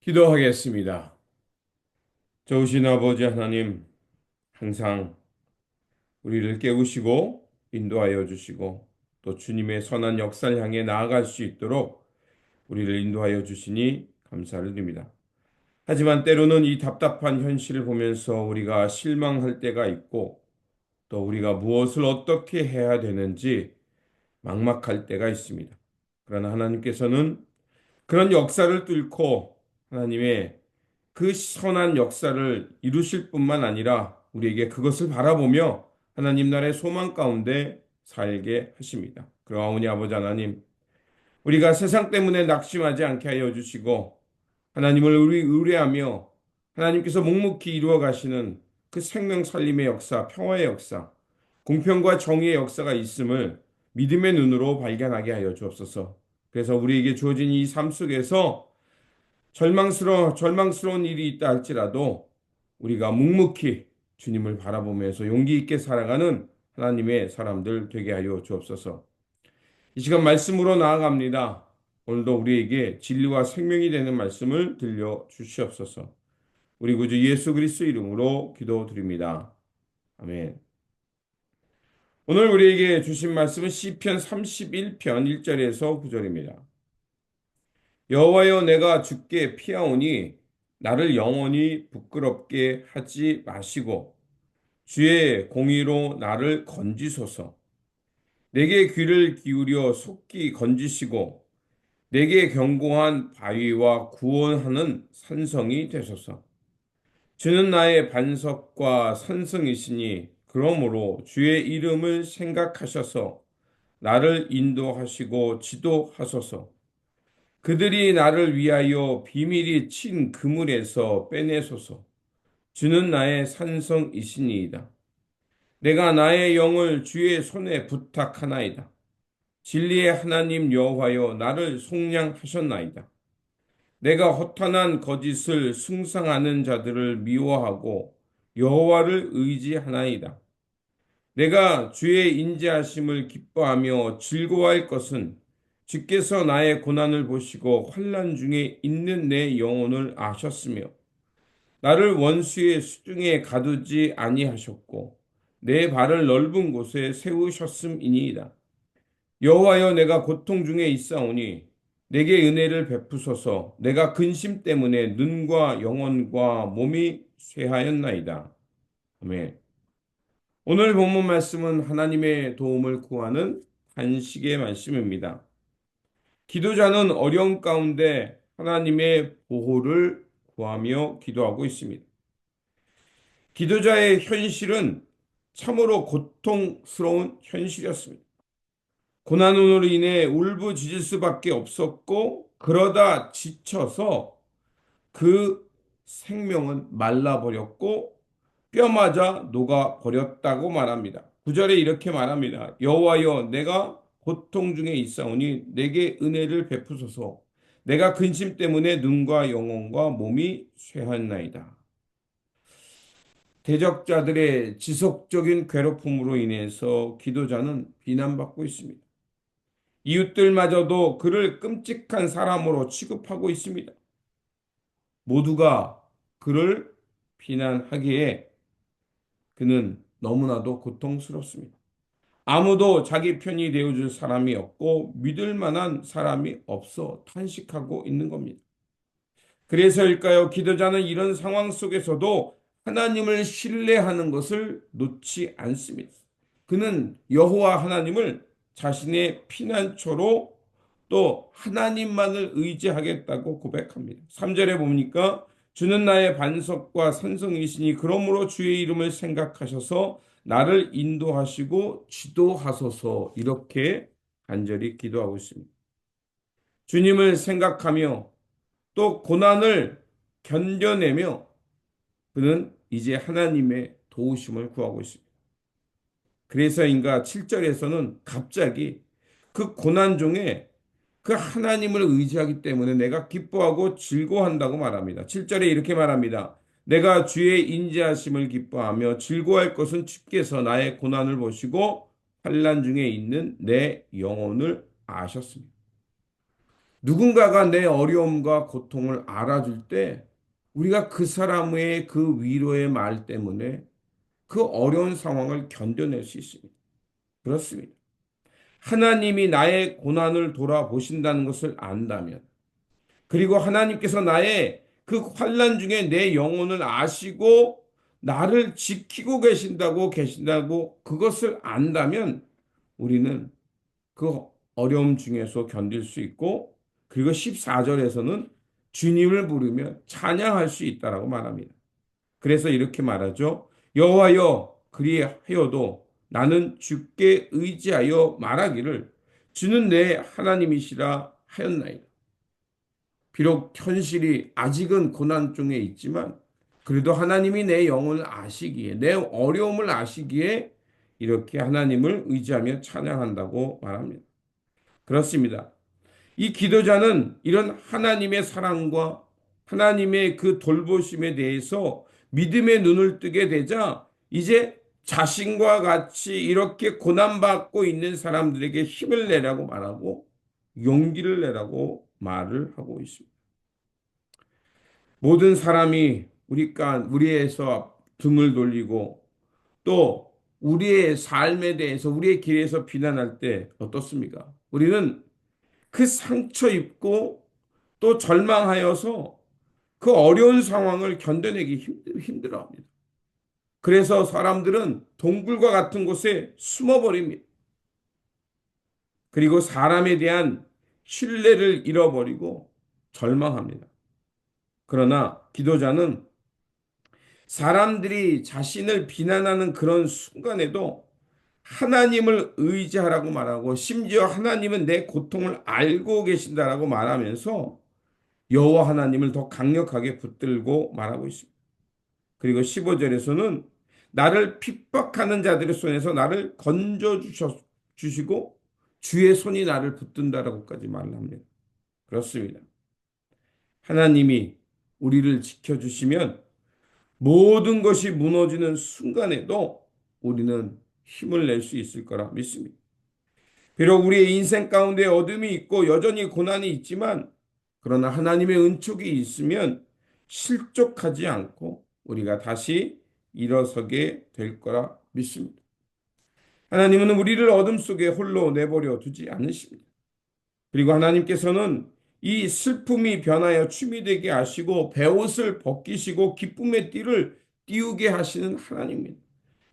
기도하겠습니다. 좋으신 아버지 하나님, 항상 우리를 깨우시고 인도하여 주시고 또 주님의 선한 역사를 향해 나아갈 수 있도록 우리를 인도하여 주시니 감사를 드립니다. 하지만 때로는 이 답답한 현실을 보면서 우리가 실망할 때가 있고 또 우리가 무엇을 어떻게 해야 되는지 막막할 때가 있습니다. 그러나 하나님께서는 그런 역사를 뚫고 하나님의 그 선한 역사를 이루실 뿐만 아니라 우리에게 그것을 바라보며 하나님 나라의 소망 가운데 살게 하십니다. 그러하오니 아버지 하나님, 우리가 세상 때문에 낙심하지 않게 하여 주시고 하나님을 우리 의뢰하며 하나님께서 묵묵히 이루어 가시는 그 생명 살림의 역사, 평화의 역사, 공평과 정의의 역사가 있음을 믿음의 눈으로 발견하게 하여 주옵소서. 그래서 우리에게 주어진 이 삶 속에서 절망스러운 일이 있다 할지라도 우리가 묵묵히 주님을 바라보면서 용기 있게 살아가는 하나님의 사람들 되게 하여 주옵소서. 이 시간 말씀으로 나아갑니다. 오늘도 우리에게 진리와 생명이 되는 말씀을 들려 주시옵소서. 우리 구주 예수 그리스도 이름으로 기도드립니다. 아멘. 오늘 우리에게 주신 말씀은 시편 31편 1절에서 9절입니다. 여호와여 내가 주께 피하오니 나를 영원히 부끄럽게 하지 마시고 주의 공의로 나를 건지소서. 내게 귀를 기울여 속히 건지시고 내게 견고한 바위와 구원하는 산성이 되소서. 주는 나의 반석과 산성이시니 그러므로 주의 이름을 생각하셔서 나를 인도하시고 지도하소서. 그들이 나를 위하여 비밀이 친 그물에서 빼내소서. 주는 나의 산성이시니이다. 내가 나의 영을 주의 손에 부탁하나이다. 진리의 하나님 여호와여 나를 속량하셨나이다. 내가 허탄한 거짓을 숭상하는 자들을 미워하고 여호와를 의지하나이다. 내가 주의 인자하심을 기뻐하며 즐거워할 것은 주께서 나의 고난을 보시고 환난 중에 있는 내 영혼을 아셨으며 나를 원수의 수중에 가두지 아니하셨고 내 발을 넓은 곳에 세우셨음이니이다. 여호와여 내가 고통 중에 있사오니 내게 은혜를 베푸소서. 내가 근심 때문에 눈과 영혼과 몸이 쇠하였나이다. 아멘. 오늘 본문 말씀은 하나님의 도움을 구하는 단식의 말씀입니다. 기도자는 어려움 가운데 하나님의 보호를 구하며 기도하고 있습니다. 기도자의 현실은 참으로 고통스러운 현실이었습니다. 고난으로 인해 울부짖을 수밖에 없었고 그러다 지쳐서 그 생명은 말라버렸고 뼈마저 녹아버렸다고 말합니다. 9절에 이렇게 말합니다. 여호와여 내가 고통 중에 있사오니 내게 은혜를 베푸소서. 내가 근심 때문에 눈과 영혼과 몸이 쇠하나이다. 대적자들의 지속적인 괴롭힘으로 인해서 기도자는 비난받고 있습니다. 이웃들마저도 그를 끔찍한 사람으로 취급하고 있습니다. 모두가 그를 비난하기에 그는 너무나도 고통스럽습니다. 아무도 자기 편이 되어줄 사람이 없고 믿을 만한 사람이 없어 탄식하고 있는 겁니다. 그래서일까요? 기도자는 이런 상황 속에서도 하나님을 신뢰하는 것을 놓지 않습니다. 그는 여호와 하나님을 자신의 피난처로 또 하나님만을 의지하겠다고 고백합니다. 3절에 보니까 주는 나의 반석과 산성이시니 그러므로 주의 이름을 생각하셔서 나를 인도하시고 지도하소서 이렇게 간절히 기도하고 있습니다. 주님을 생각하며 또 고난을 견뎌내며 그는 이제 하나님의 도우심을 구하고 있습니다. 그래서인가 7절에서는 갑자기 그 고난 중에 그 하나님을 의지하기 때문에 내가 기뻐하고 즐거워한다고 말합니다. 7절에 이렇게 말합니다. 내가 주의 인자하심을 기뻐하며 즐거워할 것은 주께서 나의 고난을 보시고 환난 중에 있는 내 영혼을 아셨습니다. 누군가가 내 어려움과 고통을 알아줄 때 우리가 그 사람의 그 위로의 말 때문에 그 어려운 상황을 견뎌낼 수 있습니다. 그렇습니다. 하나님이 나의 고난을 돌아보신다는 것을 안다면, 그리고 하나님께서 나의 그 환난 중에 내 영혼을 아시고 나를 지키고 계신다고 그것을 안다면 우리는 그 어려움 중에서 견딜 수 있고, 그리고 14절에서는 주님을 부르며 찬양할 수 있다라고 말합니다. 그래서 이렇게 말하죠. 여호와여, 그리하여도 나는 주께 의지하여 말하기를 주는 내 하나님이시라 하였나이다. 비록 현실이 아직은 고난 중에 있지만 그래도 하나님이 내 영혼을 아시기에, 내 어려움을 아시기에 이렇게 하나님을 의지하며 찬양한다고 말합니다. 그렇습니다. 이 기도자는 이런 하나님의 사랑과 하나님의 그 돌보심에 대해서 믿음의 눈을 뜨게 되자 이제 자신과 같이 이렇게 고난받고 있는 사람들에게 힘을 내라고 말하고 용기를 내라고 말을 하고 있습니다. 모든 사람이 우리에서 등을 돌리고 또 우리의 삶에 대해서 우리의 길에서 비난할 때 어떻습니까? 우리는 그 상처 입고 또 절망하여서 그 어려운 상황을 견뎌내기 힘들어합니다. 그래서 사람들은 동굴과 같은 곳에 숨어버립니다. 그리고 사람에 대한 신뢰를 잃어버리고 절망합니다. 그러나 기도자는 사람들이 자신을 비난하는 그런 순간에도 하나님을 의지하라고 말하고 심지어 하나님은 내 고통을 알고 계신다라고 말하면서 여호와 하나님을 더 강력하게 붙들고 말하고 있습니다. 그리고 15절에서는 나를 핍박하는 자들의 손에서 나를 주시고 주의 손이 나를 붙든다라고까지 말을 합니다. 그렇습니다. 하나님이 우리를 지켜주시면 모든 것이 무너지는 순간에도 우리는 힘을 낼 수 있을 거라 믿습니다. 비록 우리의 인생 가운데 어둠이 있고 여전히 고난이 있지만 그러나 하나님의 은총이 있으면 실족하지 않고 우리가 다시 일어서게 될 거라 믿습니다. 하나님은 우리를 어둠 속에 홀로 내버려 두지 않으십니다. 그리고 하나님께서는 이 슬픔이 변하여 춤이 되게 하시고 베옷을 벗기시고 기쁨의 띠를 띄우게 하시는 하나님입니다.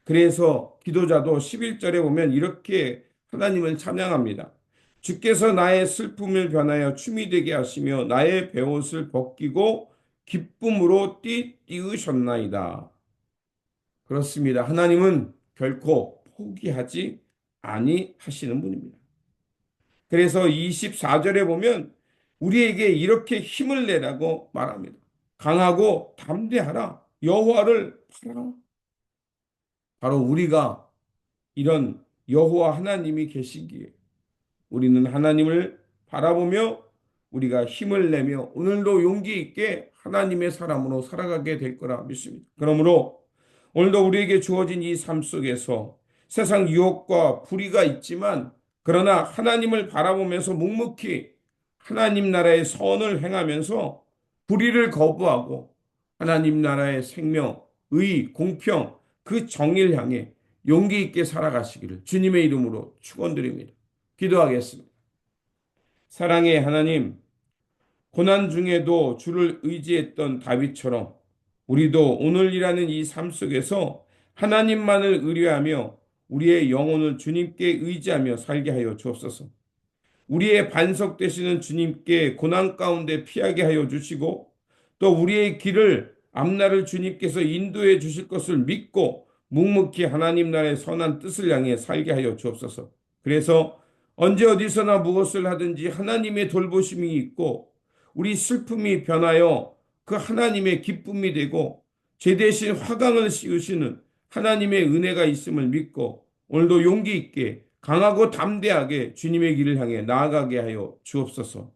그래서 기도자도 11절에 보면 이렇게 하나님을 찬양합니다. 주께서 나의 슬픔을 변하여 춤이 되게 하시며 나의 베옷을 벗기고 기쁨으로 띠우셨나이다. 그렇습니다. 하나님은 결코 포기하지 아니하시는 분입니다. 그래서 24절에 보면 우리에게 이렇게 힘을 내라고 말합니다. 강하고 담대하라. 여호와를 바라라. 바로 우리가 이런 여호와 하나님이 계시기에 우리는 하나님을 바라보며 우리가 힘을 내며 오늘도 용기 있게 하나님의 사람으로 살아가게 될 거라 믿습니다. 그러므로 오늘도 우리에게 주어진 이 삶 속에서 세상 유혹과 불의가 있지만 그러나 하나님을 바라보면서 묵묵히 하나님 나라의 선을 행하면서 불의를 거부하고 하나님 나라의 생명, 의, 공평, 그 정의를 향해 용기 있게 살아가시기를 주님의 이름으로 축원드립니다. 기도하겠습니다. 사랑의 하나님, 고난 중에도 주를 의지했던 다윗처럼 우리도 오늘이라는 이 삶 속에서 하나님만을 의뢰하며 우리의 영혼을 주님께 의지하며 살게 하여 주옵소서. 우리의 반석 되시는 주님께 고난 가운데 피하게 하여 주시고 또 우리의 길을 앞날을 주님께서 인도해 주실 것을 믿고 묵묵히 하나님 나라의 선한 뜻을 향해 살게 하여 주옵소서. 그래서 언제 어디서나 무엇을 하든지 하나님의 돌보심이 있고 우리 슬픔이 변하여 그 하나님의 기쁨이 되고 제 대신 화강을 씌우시는 하나님의 은혜가 있음을 믿고 오늘도 용기 있게 강하고 담대하게 주님의 길을 향해 나아가게 하여 주옵소서.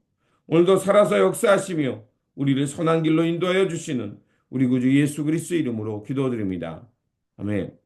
오늘도 살아서 역사하시며 우리를 선한 길로 인도하여 주시는 우리 구주 예수 그리스도 이름으로 기도드립니다. 아멘.